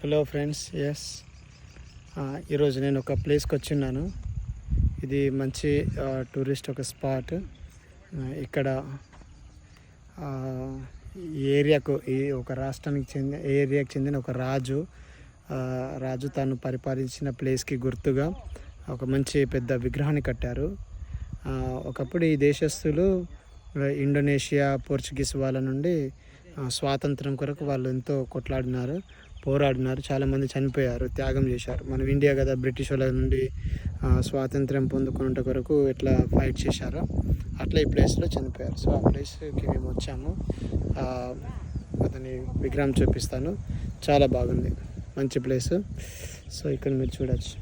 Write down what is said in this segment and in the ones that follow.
Hello friends, ఈరోజు నేను ఒక ప్లేస్కి వచ్చిన్నాను. ఇది మంచి టూరిస్ట్ ఒక స్పాట్. ఇక్కడ ఈ ఏరియాకు ఈ ఒక రాష్ట్రానికి చెందిన ఏరియాకి చెందిన ఒక రాజు తాను పరిపాలించిన ప్లేస్కి గుర్తుగా ఒక మంచి పెద్ద విగ్రహాన్ని కట్టారు. ఒకప్పుడు ఈ దేశస్తులు ఇండోనేషియా, పోర్చుగీస్ వాళ్ళ నుండి స్వాతంత్రం కొరకు వాళ్ళు ఎంతో పోరాడినారు. చాలామంది చనిపోయారు, త్యాగం చేశారు. మనం ఇండియా కదా, బ్రిటిష్ వాళ్ళ నుండి స్వాతంత్రం పొందుకునే కొరకు ఎట్లా ఫైట్ చేశారో అట్లా ఈ ప్లేస్లో చనిపోయారు. సో ఆ ప్లేస్కి మేము వచ్చాము. అతని విగ్రహం చూపిస్తాను. చాలా బాగుంది, మంచి ప్లేస్. సో ఇక్కడ మీరు చూడొచ్చు.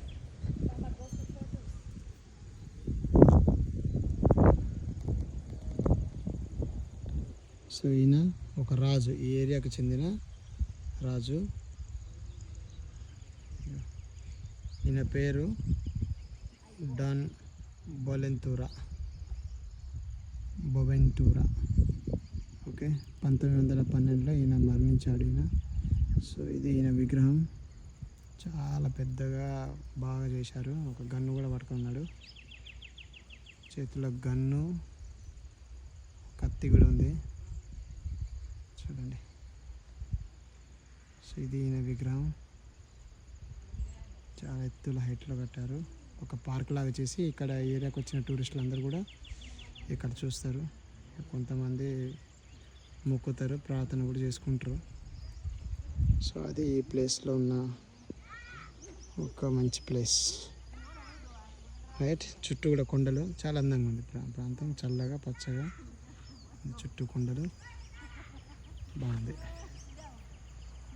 సో ఈయన ఒక రాజు, ఈ ఏరియాకి చెందిన రాజు. ఈయన పేరు డాన్ బొవెంటూరా. ఓకే, 1912లో ఈయన మరణించాడు. సో ఇది ఈయన విగ్రహం. చాలా పెద్దగా బాగా చేశారు. ఒక గన్ను కూడా పట్టుకున్నాడు, చేతిలో గన్ను, కత్తి కూడా ఉంది. చూడండి. సో ఇది ఈయన విగ్రహం. చాలా ఎత్తుల హైట్లో కట్టారు. ఒక పార్క్ లాగా చేసి ఇక్కడ ఏరియాకి వచ్చిన టూరిస్టులు అందరూ కూడా ఇక్కడ చూస్తారు. కొంతమంది మొక్కుతారు, ప్రార్థన కూడా చేసుకుంటారు. సో అది ఈ ప్లేస్లో ఉన్న ఒక మంచి ప్లేస్. రైట్, చుట్టూ కూడా కొండలు. చాలా అందంగా ఉంది ప్రాంతం, చల్లగా పచ్చగా, చుట్టూ కొండలు, బాగుంది,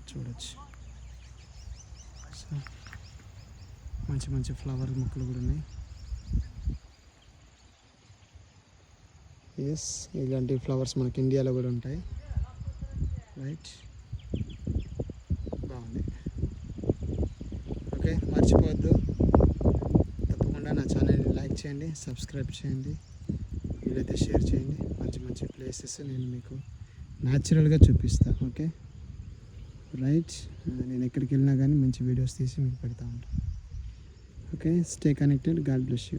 చూడొచ్చు. సో మంచి మంచి ఫ్లవర్ మొక్కలు కూడా ఉన్నాయి. ఇలాంటి ఫ్లవర్స్ మనకి ఇండియాలో కూడా ఉంటాయి. రైట్, బాగుంది. ఓకే, మర్చిపోవద్దు, తప్పకుండా నా ఛానల్ని లైక్ చేయండి, సబ్స్క్రైబ్ చేయండి, వీలైతే షేర్ చేయండి. మంచి మంచి ప్లేసెస్ నేను మీకు న్యాచురల్గా చూపిస్తాను. Okay, right. నేను ఎక్కడికి వెళ్ళినా కానీ మంచి వీడియోస్ తీసి మీకు పెడతా ఉంటాను. Okay, stay connected. God bless you.